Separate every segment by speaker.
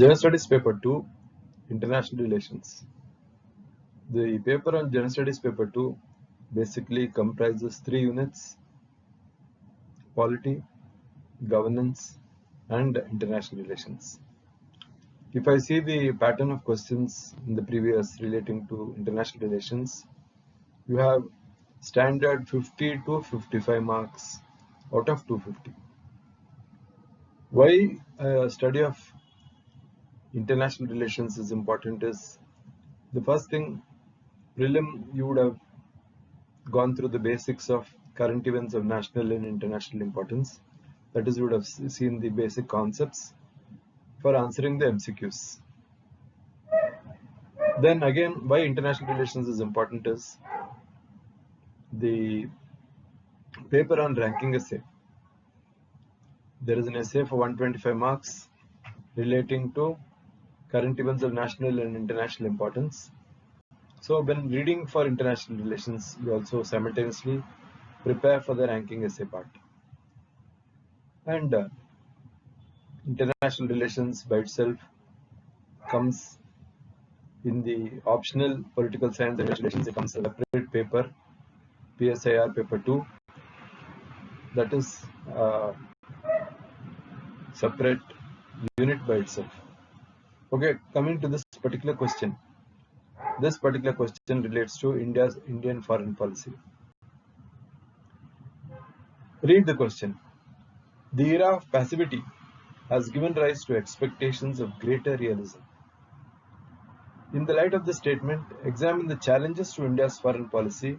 Speaker 1: General Studies Paper 2, International Relations. The paper on General Studies Paper 2 basically comprises 3 units: polity, governance, and international relations. If I see the pattern of questions in the previous relating to international relations, you have standard 50 to 55 marks out of 250. Why study of international relations is important is, the first thing, prelim you would have gone through the basics of current events of national and international importance. That is, you would have seen the basic concepts for answering the MCQs. Then again, why international relations is important is the paper on ranking essay. There is an essay for 125 marks relating to current events of national and international importance. So when reading for international relations, you also simultaneously prepare for the ranking essay part. And international relations by itself comes in the optional political science and relations. It comes a separate paper, PSIR paper 2, that is separate unit by itself. Okay, coming to this particular question. This particular question relates to Indian foreign policy. Read the question. The era of passivity has given rise to expectations of greater realism. In the light of this statement, examine the challenges to India's foreign policy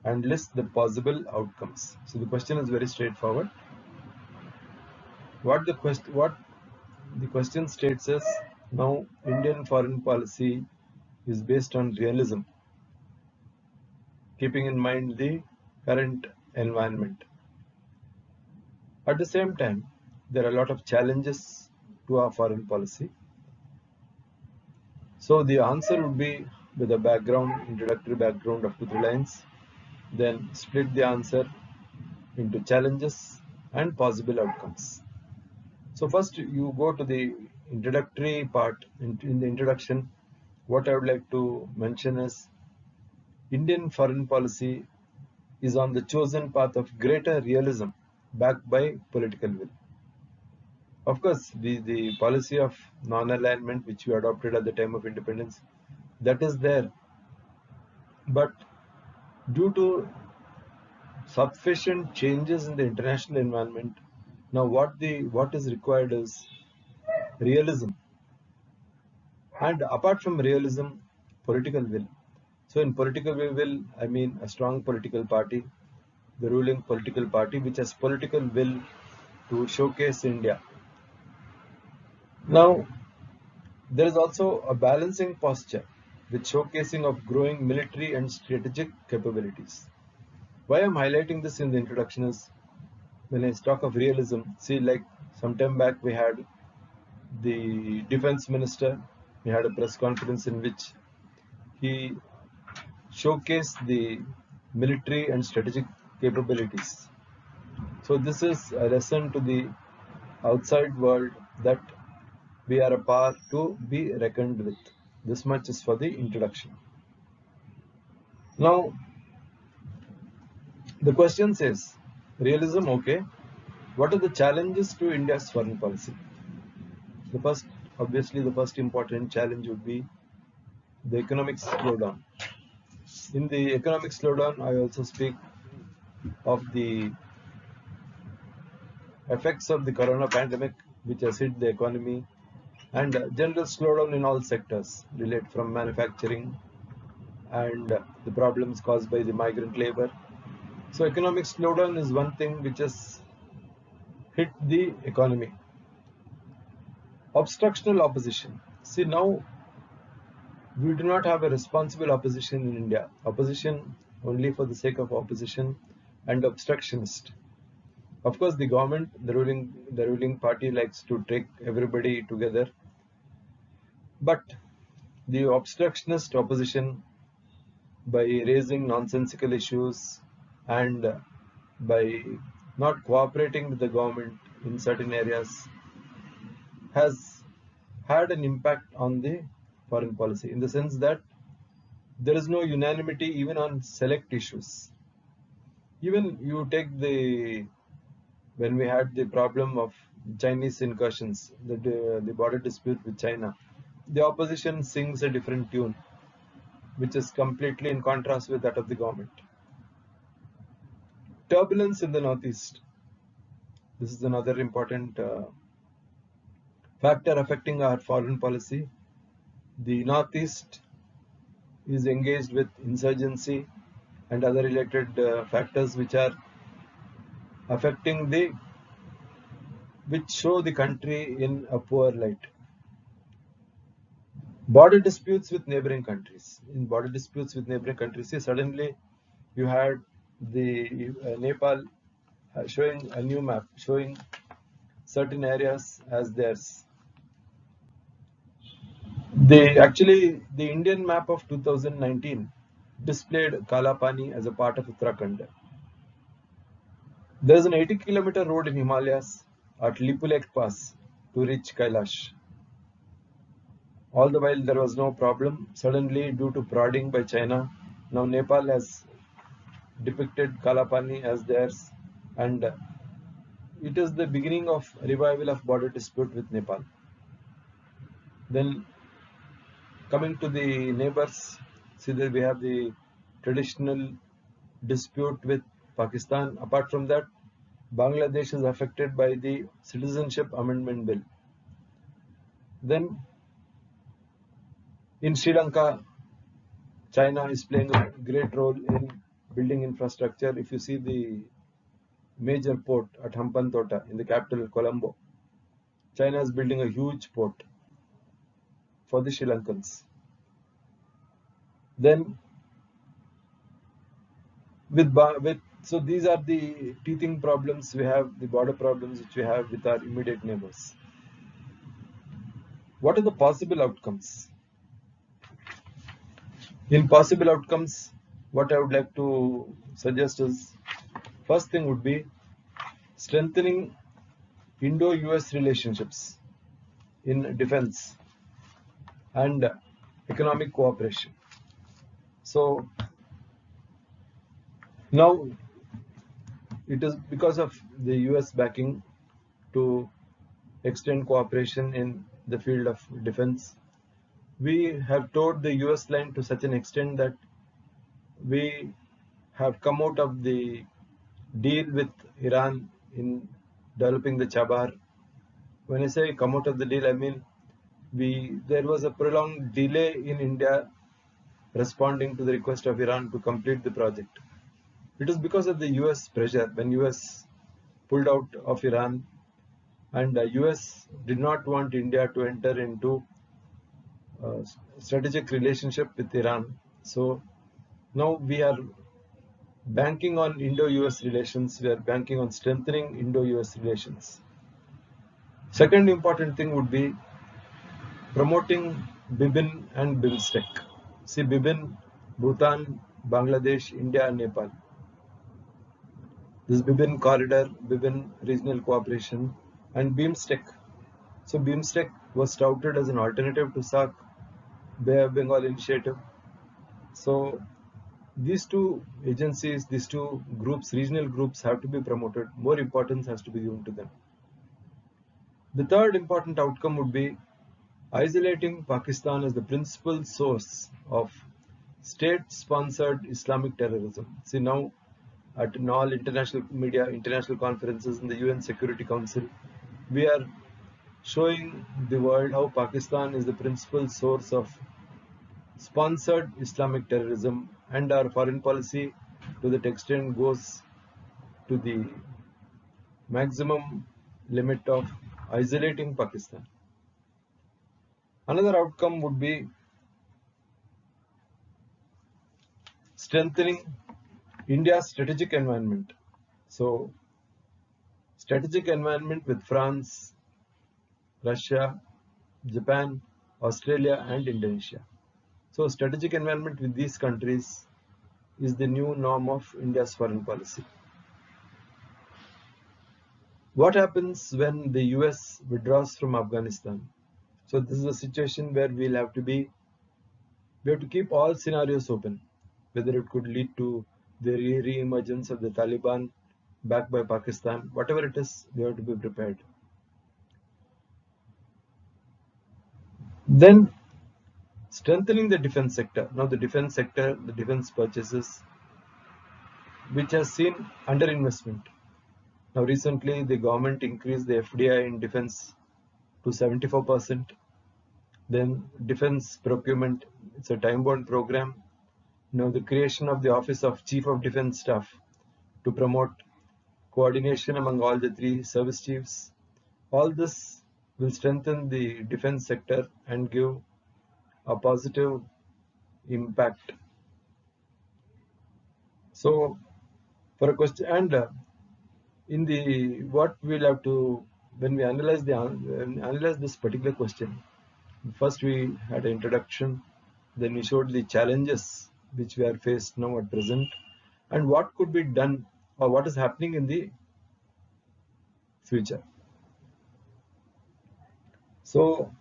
Speaker 1: and list the possible outcomes. So the question is very straightforward. What the question states is, now Indian foreign policy is based on realism, keeping in mind the current environment. At the same time, there are a lot of challenges to our foreign policy. So the answer would be with a introductory background of 2-3 lines, then split the answer into challenges and possible outcomes. So first you go to the introductory part. In the introduction, what I would like to mention is, Indian foreign policy is on the chosen path of greater realism backed by political will. Of course, the policy of non-alignment which we adopted at the time of independence, that is there. But due to sufficient changes in the international environment, now what is required is realism. And apart from realism, political will. So in political will, I mean a strong political party, the ruling political party which has political will to showcase India. Now, there is also a balancing posture with showcasing of growing military and strategic capabilities. Why I'm highlighting this in the introduction is, when I talk of realism, see, like some time back we had the defense minister, he had a press conference in which he showcased the military and strategic capabilities. So this is a lesson to the outside world that we are a power to be reckoned with. This much is for the introduction. Now, the question says, realism, okay. What are the challenges to India's foreign policy? Obviously, the first important challenge would be the economic slowdown. In the economic slowdown, I also speak of the effects of the corona pandemic, which has hit the economy, and general slowdown in all sectors, relate from manufacturing and the problems caused by the migrant labor. So economic slowdown is one thing which has hit the economy. Obstructional opposition. See, now we do not have a responsible opposition in India. Opposition only for the sake of opposition and obstructionist. Of course, the government, the ruling party likes to take everybody together. But the obstructionist opposition, by raising nonsensical issues and by not cooperating with the government in certain areas, has had an impact on the foreign policy, in the sense that there is no unanimity even on select issues. Even you take when we had the problem of Chinese incursions, the border dispute with China, the opposition sings a different tune, which is completely in contrast with that of the government. Turbulence in the Northeast. This is another important factor affecting our foreign policy. The Northeast is engaged with insurgency and other related factors which are affecting which show the country in a poor light. Border disputes with neighboring countries. In border disputes with neighboring countries, see, suddenly you had the Nepal showing a new map, showing certain areas as theirs. The Indian map of 2019 displayed Kalapani as a part of Uttarakhand. There is an 80-kilometer road in Himalayas at Lipulek Pass to reach Kailash. All the while there was no problem. Suddenly, due to prodding by China, now Nepal has depicted Kalapani as theirs, and it is the beginning of revival of border dispute with Nepal. Then coming to the neighbors, see that we have the traditional dispute with Pakistan. Apart from that, Bangladesh is affected by the Citizenship Amendment Bill. Then in Sri Lanka, China is playing a great role in building infrastructure. If you see the major port at Hampantota in the capital Colombo, China is building a huge port for the Sri Lankans. Then so these are the teething problems we have, the border problems which we have with our immediate neighbors. What are the possible outcomes? In possible outcomes, what I would like to suggest is, first thing would be strengthening Indo-US relationships in defense and economic cooperation. So now it is because of the US backing to extend cooperation in the field of defense. We have towed the US line to such an extent that we have come out of the deal with Iran in developing the Chabar. When I say come out of the deal, I mean there was a prolonged delay in India responding to the request of Iran to complete the project. It is because of the US pressure. When US pulled out of Iran, and the US did not want India to enter into a strategic relationship with Iran. So now we are banking on Indo-US relations. We are banking on strengthening Indo-US relations. Second important thing would be promoting BIBIN and BIMSTEC. See, BIBIN, Bhutan, Bangladesh, India and Nepal. This BIBIN corridor, BIBIN regional cooperation, and BIMSTEC. So BIMSTEC was touted as an alternative to SAARC, Bay of Bengal initiative. So these two agencies, these two groups, regional groups, have to be promoted. More importance has to be given to them. The third important outcome would be isolating Pakistan as the principal source of state-sponsored Islamic terrorism. See, now in all international media, international conferences in the UN Security Council, we are showing the world how Pakistan is the principal source of sponsored Islamic terrorism, and our foreign policy to that extent goes to the maximum limit of isolating Pakistan. Another outcome would be strengthening India's strategic environment. So, strategic environment with France, Russia, Japan, Australia and Indonesia. So, strategic environment with these countries is the new norm of India's foreign policy. What happens when the US withdraws from Afghanistan? So this is a situation where we have to keep all scenarios open, whether it could lead to the re-emergence of the Taliban backed by Pakistan, whatever it is, we have to be prepared. Then strengthening the defense sector. Now the defense sector, the defense purchases, which has seen underinvestment. Now recently the government increased the FDI in defense to 74%. Then defense procurement, it's a time-bound program. Now the creation of the Office of Chief of Defense Staff to promote coordination among all the three service chiefs. All this will strengthen the defense sector and give a positive impact. So for a question, and in the what we'll have to, when we analyze this particular question, first we had an introduction, then we showed the challenges which we are faced now at present, and what could be done or what is happening in the future. So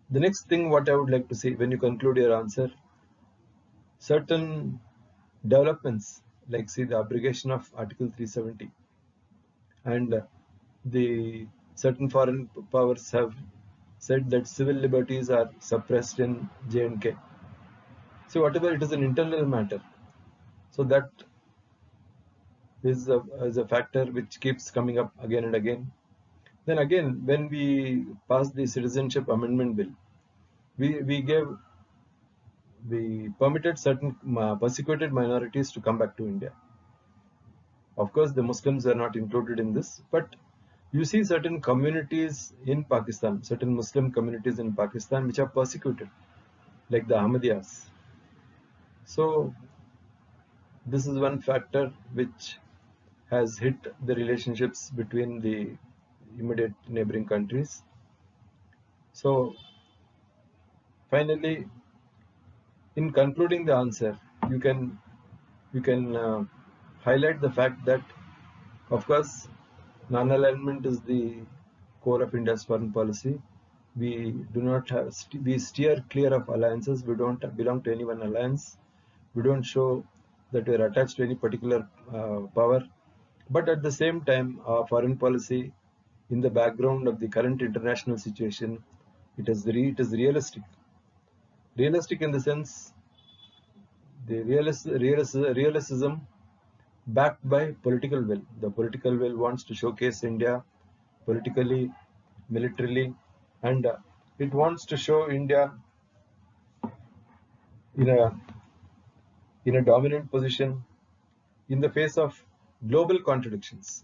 Speaker 1: the next thing what I would like to say when you conclude your answer, certain developments like see the abrogation of Article 370 and the certain foreign powers have said that civil liberties are suppressed in J&K. So whatever it is an internal matter. So that is a factor which keeps coming up again and again. Then again, when we passed the Citizenship Amendment Bill, we permitted certain persecuted minorities to come back to India. Of course, the Muslims are not included in this, but you see certain communities in Pakistan, certain Muslim communities in Pakistan which are persecuted, like the Ahmadiyyas. So this is one factor which has hit the relationships between the immediate neighboring countries. So finally, in concluding the answer, you can highlight the fact that, of course, non-alignment is the core of India's foreign policy. We do not have, we steer clear of alliances. We don't belong to any one alliance. We don't show that we are attached to any particular power. But at the same time, our foreign policy, in the background of the current international situation, it is realistic. Realistic in the sense, the realism backed by political will. The political will wants to showcase India politically, militarily, and it wants to show India in a dominant position in the face of global contradictions.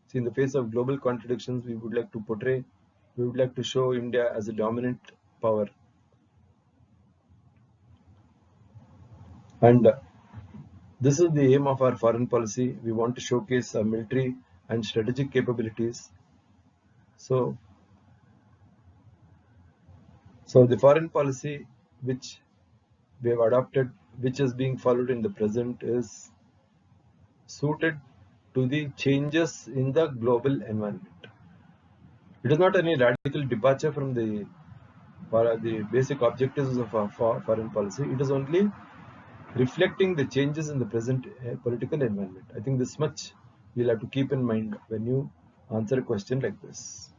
Speaker 1: So in the face of global contradictions, we would like to show India as a dominant power. And this is the aim of our foreign policy. We want to showcase our military and strategic capabilities. So the foreign policy which we have adopted, which is being followed in the present, is suited to the changes in the global environment. It is not any radical departure from the basic objectives of our foreign policy. It is only reflecting the changes in the present political environment. I think this much you'll have to keep in mind when you answer a question like this.